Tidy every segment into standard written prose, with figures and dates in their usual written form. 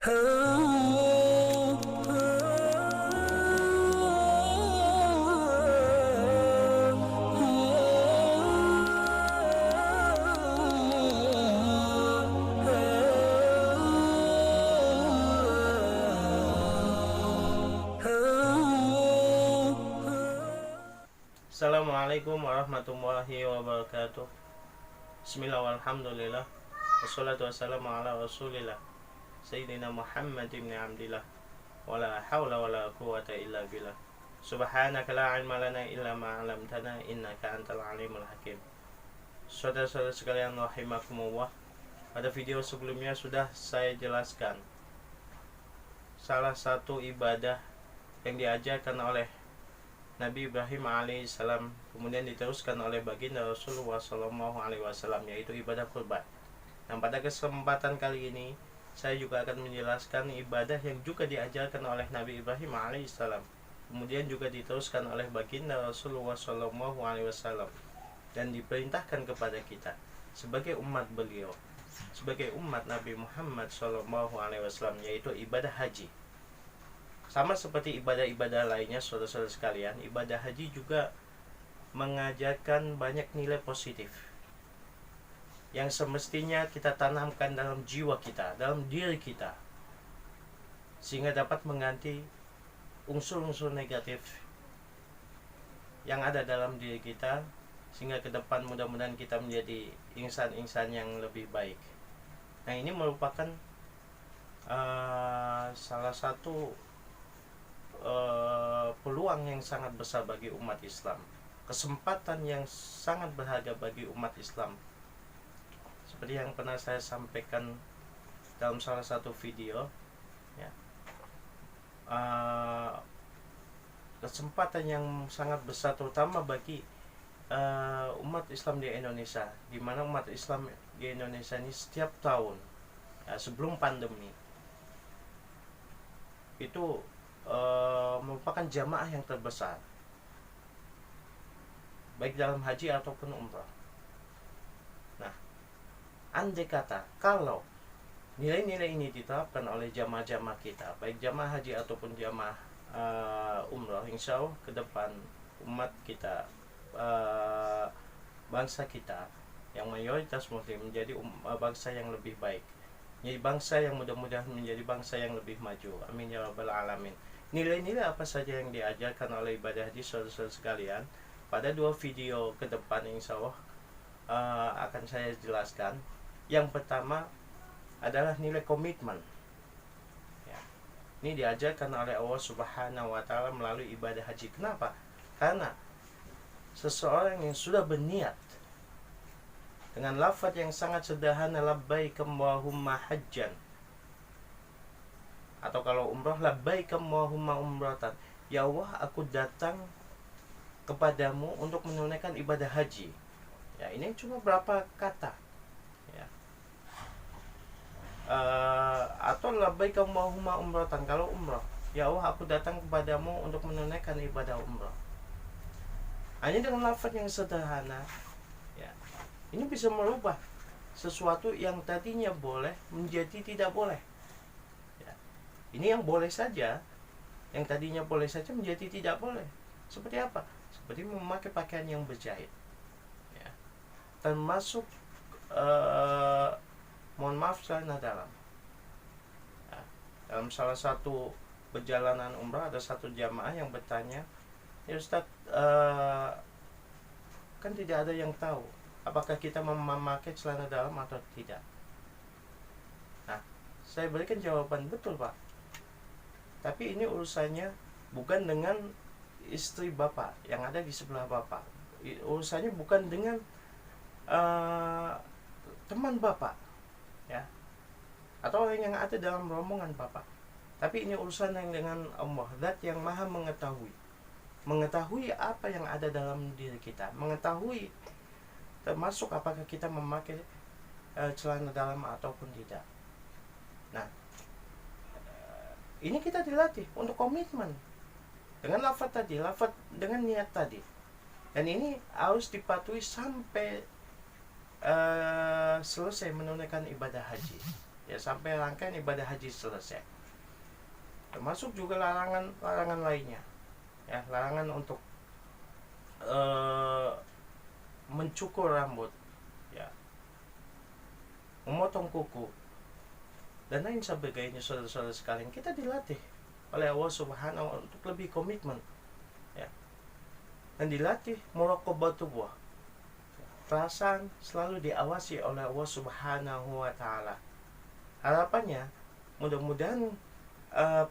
Assalamualaikum warahmatullahi wabarakatuh. Bismillah walhamdulillah. Wassalatu wassalamu ala rasulillah Sayyidina Muhammad ibn Abdillah. Wala hawla wala quwata illa billah. Subhanaka la ilma lana illa ma 'allamtana innaka antal alimul hakim. Saudara-saudara sekalian rahimakumullah, pada video sebelumnya sudah saya jelaskan salah satu ibadah yang diajarkan oleh Nabi Ibrahim alaihissalam, kemudian diteruskan oleh baginda Rasulullah SAW, yaitu ibadah kurban. Dan pada kesempatan kali ini saya juga akan menjelaskan ibadah yang juga diajarkan oleh Nabi Ibrahim alaihissalam, kemudian juga diteruskan oleh baginda Rasulullah SAW, dan diperintahkan kepada kita sebagai umat beliau, sebagai umat Nabi Muhammad SAW, yaitu ibadah haji. Sama seperti ibadah-ibadah lainnya, saudara-saudara sekalian, ibadah haji juga mengajarkan banyak nilai positif yang semestinya kita tanamkan dalam jiwa kita, dalam diri kita, sehingga dapat mengganti unsur-unsur negatif yang ada dalam diri kita, sehingga ke depan mudah-mudahan kita menjadi insan-insan yang lebih baik. Nah, ini merupakan salah satu peluang yang sangat besar bagi umat Islam, kesempatan yang sangat berharga bagi umat Islam. Seperti yang pernah saya sampaikan dalam salah satu video, ya, kesempatan yang sangat besar terutama bagi umat Islam di Indonesia, di mana umat Islam di Indonesia ini setiap tahun, ya, sebelum pandemi itu merupakan jamaah yang terbesar, baik dalam haji ataupun umrah. Nah, andai kata kalau nilai-nilai ini diterapkan oleh jamaah-jamaah kita, baik jamaah haji ataupun jamaah umrah, insya Allah ke depan umat kita, bangsa kita yang mayoritas muslim menjadi bangsa yang lebih baik, menjadi bangsa yang mudah-mudahan menjadi bangsa yang lebih maju. Amin ya rabbal alamin. Nilai-nilai apa saja yang diajarkan oleh ibadah haji, saudara-saudara sekalian, pada 2 video ke depan insya Allah akan saya jelaskan. Yang pertama adalah nilai komitmen, ya. Ini diajarkan oleh Allah Subhanahu wa Ta'ala melalui ibadah haji. Kenapa? Karena seseorang yang sudah berniat dengan lafaz yang sangat sederhana, labbaik Allahumma hajjan, atau kalau umrah, labbaik Allahumma umratan, ya Allah aku datang kepadamu untuk menunaikan ibadah haji. Ya, ini cuma berapa kata, ya. Atau labbaik Allahumma umratan kalau umrah, ya Allah aku datang kepadamu untuk menunaikan ibadah umrah. Hanya dengan lafaz yang sederhana, ya, ini bisa merubah sesuatu yang tadinya boleh menjadi tidak boleh. Ini yang boleh saja, yang tadinya boleh saja menjadi tidak boleh. Seperti apa? Seperti memakai pakaian yang berjahit, ya. Termasuk mohon maaf celana dalam, ya. Dalam salah satu perjalanan umrah ada satu jamaah yang bertanya, ya Ustaz, kan tidak ada yang tahu apakah kita memakai celana dalam atau tidak. Nah, saya berikan jawaban, betul Pak, tapi ini urusannya bukan dengan istri Bapak yang ada di sebelah Bapak. Urusannya bukan dengan teman Bapak, ya, atau orang yang ada dalam rombongan Bapak. Tapi ini urusan yang dengan Allah, Zat yang Maha mengetahui apa yang ada dalam diri kita, mengetahui termasuk apakah kita memakai celana dalam ataupun tidak. Nah, ini kita dilatih untuk komitmen dengan lafaz tadi, lafaz dengan niat tadi, dan ini harus dipatuhi sampai selesai menunaikan ibadah haji. ya sampai rangkaian ibadah haji selesai. Termasuk juga larangan lainnya, ya larangan untuk mencukur rambut, ya memotong kuku dan lain sebagainya. Saudara-saudara sekalian, kita dilatih oleh Allah Subhanahu wa ta'ala untuk lebih komitmen, ya, dan dilatih muraqabatullah, perasaan selalu diawasi oleh Allah Subhanahu wa ta'ala. Harapannya mudah-mudahan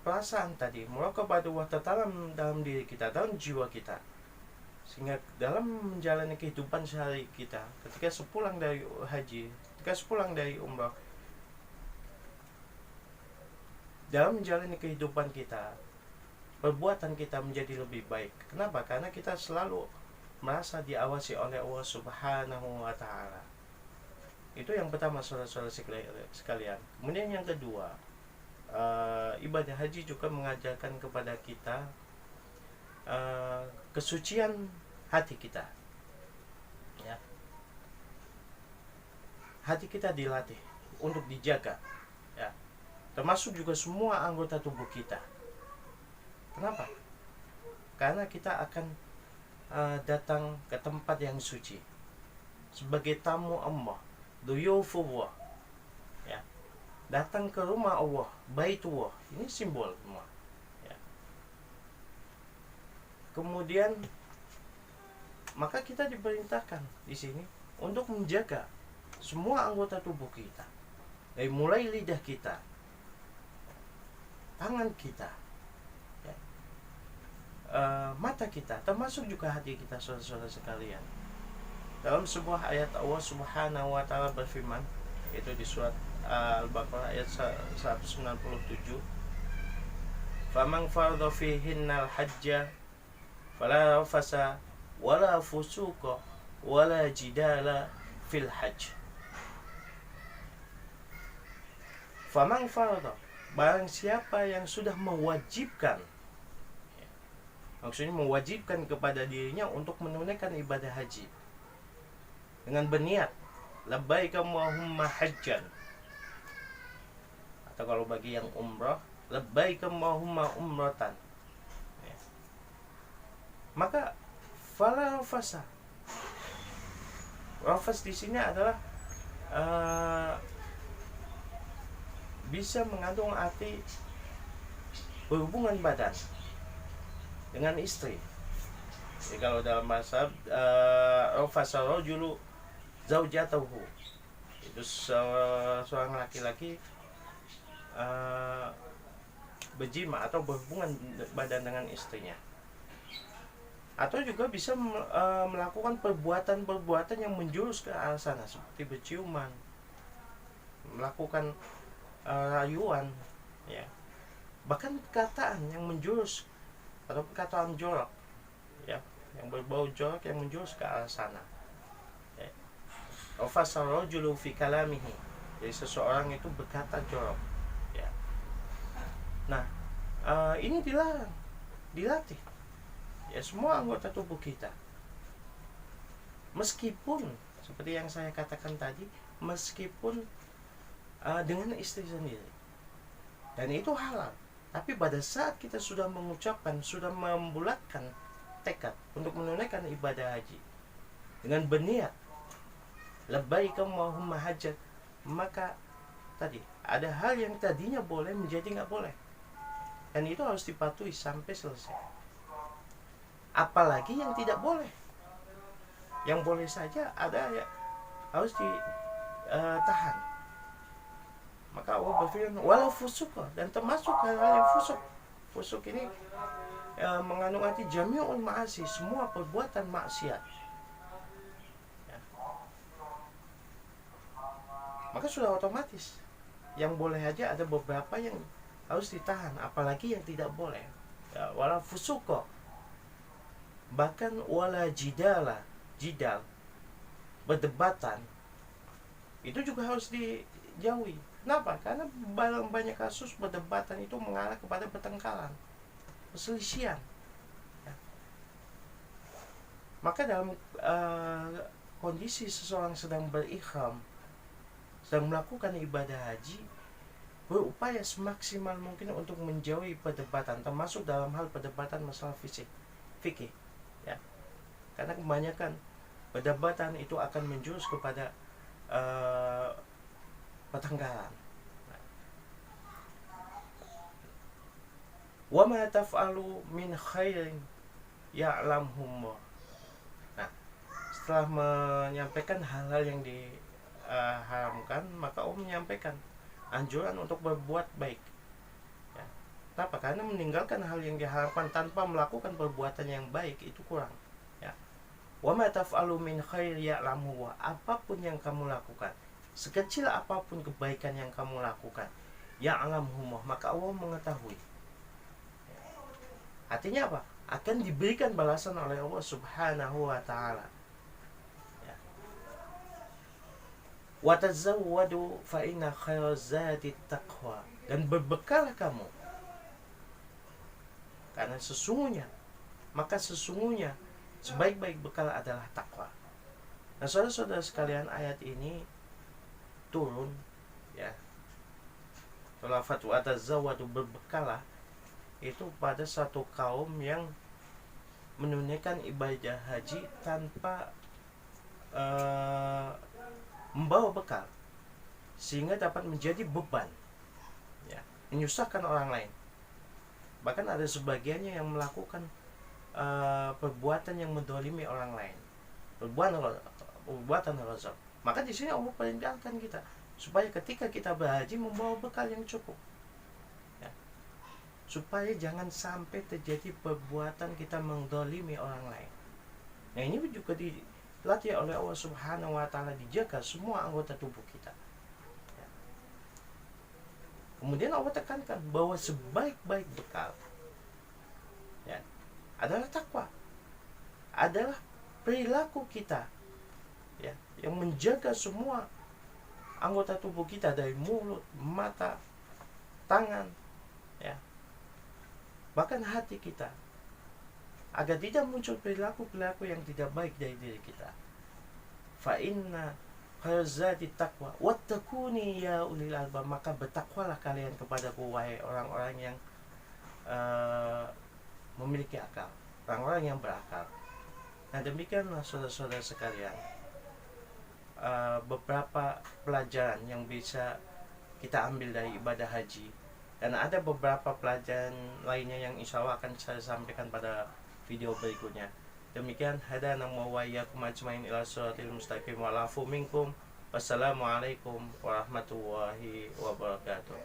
perasaan tadi muraqabatullah tertanam dalam diri kita, dalam jiwa kita, sehingga dalam menjalani kehidupan sehari kita, ketika sepulang dari haji, ketika sepulang dari umrah, dalam menjalani kehidupan kita, perbuatan kita menjadi lebih baik. Kenapa? Karena kita selalu merasa diawasi oleh Allah Subhanahu wa ta'ala. Itu yang pertama, saudara-saudara sekalian. Kemudian yang kedua, ibadah haji juga mengajarkan kepada kita kesucian hati kita, ya. Hati kita dilatih untuk dijaga, ya, termasuk juga semua anggota tubuh kita. Kenapa? Karena kita akan datang ke tempat yang suci sebagai tamu Allah, duyufullah, ya, datang ke rumah Allah, baitullah. Ini simbol semua, ya. Kemudian maka kita diperintahkan di sini untuk menjaga semua anggota tubuh kita, dari mulai lidah kita, tangan kita, ya, mata kita, termasuk juga hati kita, saudara-saudara sekalian. Dalam sebuah ayat Allah Subhanahu wa ta'ala berfirman, yaitu di surat Al-Baqarah ayat 197, "Faman farada fihinnal hajja fala rafasa wala fusuqa wala jidala fil hajj." Faman farada, barang siapa yang sudah mewajibkan, maksudnya mewajibkan kepada dirinya untuk menunaikan ibadah haji dengan berniat labbaik Allahumma hajjan, atau kalau bagi yang umrah, labbaik Allahumma umratan, ya. Maka fala rafasa, rafas di sini adalah bisa mengandung arti berhubungan badan dengan istri. Jadi kalau dalam bahasa rafasa rajulu zaujatahu, itu seorang laki-laki berjima atau berhubungan badan dengan istrinya. Atau juga bisa melakukan perbuatan-perbuatan yang menjurus ke arah sana, seperti berciuman, melakukan rayuan, ya, bahkan perkataan yang menjurus atau perkataan jorok, ya, yang berbau jorok yang menjurus ke arah sana. Rafasa rajulu fi kalamihi, jadi seseorang itu berkata jorok, ya. Nah, ini dilarang, dilatih, ya, semua anggota tubuh kita. Meskipun seperti yang saya katakan tadi, meskipun dengan istri sendiri, dan itu halal. Tapi pada saat kita sudah mengucapkan, sudah membulatkan tekad untuk menunaikan ibadah haji dengan berniat labbaik Allahumma hajjat, maka tadi ada hal yang tadinya boleh menjadi nggak boleh, dan itu harus dipatuhi sampai selesai. Apalagi yang tidak boleh, yang boleh saja ada ya harus ditahan. Maka Allah berfirman walau fusuqa, dan termasuk hal-hal yang fusuk. Fusuk ini mengandung arti jami'ul ma'asi, semua perbuatan maksiat, ya. Maka sudah otomatis yang boleh aja ada beberapa yang harus ditahan, apalagi yang tidak boleh, ya, walau fusuqa, bahkan wala jidal, berdebatan, itu juga harus dijauhi. Kenapa? Karena banyak kasus perdebatan itu mengarah kepada pertengkaran, perselisihan, ya. Maka dalam kondisi seseorang sedang berihram, sedang melakukan ibadah haji, berupaya semaksimal mungkin untuk menjauhi perdebatan, termasuk dalam hal perdebatan masalah fikih, ya. Karena kebanyakan perdebatan itu akan menjurus kepada pertengkaran. Wa ma taf'alu min khairin ya'lamhumullah. Nah, setelah menyampaikan hal-hal yang diharamkan, maka Allah menyampaikan anjuran untuk berbuat baik. Ya. Kenapa? Karena meninggalkan hal yang diharamkan tanpa melakukan perbuatan yang baik itu kurang. Ya. Wa ma taf'alu min khair ya'lamu, apapun yang kamu lakukan, sekecil apapun kebaikan yang kamu lakukan, ya'lamuhu, maka Allah mengetahui. Ya. Artinya apa? Akan diberikan balasan oleh Allah Subhanahu wa taala. Ya. Wa tazawwadu fa inna khairaz zadi taqwa, dan berbekallah kamu, karena sesungguhnya sebaik-baik bekal adalah takwa. Nah, saudara-saudara sekalian, ayat ini turun, ya, lafaz wa tazawwadu, berbekalah, itu pada satu kaum yang menunaikan ibadah haji tanpa membawa bekal, sehingga dapat menjadi beban, ya, menyusahkan orang lain. Bahkan ada sebagiannya yang melakukan perbuatan yang mendolimi orang lain, perbuatan rozak. Maka di sini Allah perintahkan kita supaya ketika kita berhaji membawa bekal yang cukup, ya, supaya jangan sampai terjadi perbuatan kita mendolimi orang lain. Nah, ini juga dilatih oleh Allah Subhanahu wa taala, dijaga semua anggota tubuh kita. Ya. Kemudian Allah tekankan bahwa sebaik-baik bekal, ya, adalah takwa, adalah perilaku kita, ya, yang menjaga semua anggota tubuh kita dari mulut, mata, tangan, ya, bahkan hati kita, agar tidak muncul perilaku-perilaku yang tidak baik dari diri kita. Fa inna khairazati taqwa wattaquni ya ulil albab, maka bertakwalah kalian kepadaku wahai orang-orang yang memiliki akal, orang-orang yang berakal. Nah, demikianlah saudara-saudara sekalian, beberapa pelajaran yang bisa kita ambil dari ibadah haji, dan ada beberapa pelajaran lainnya yang insya Allah akan saya sampaikan pada video berikutnya. Demikian, hadana wa iyyakum ajmain ila shiratal mustaqim wa lafu minkum. Wassalamualaikum warahmatullahi wabarakatuh.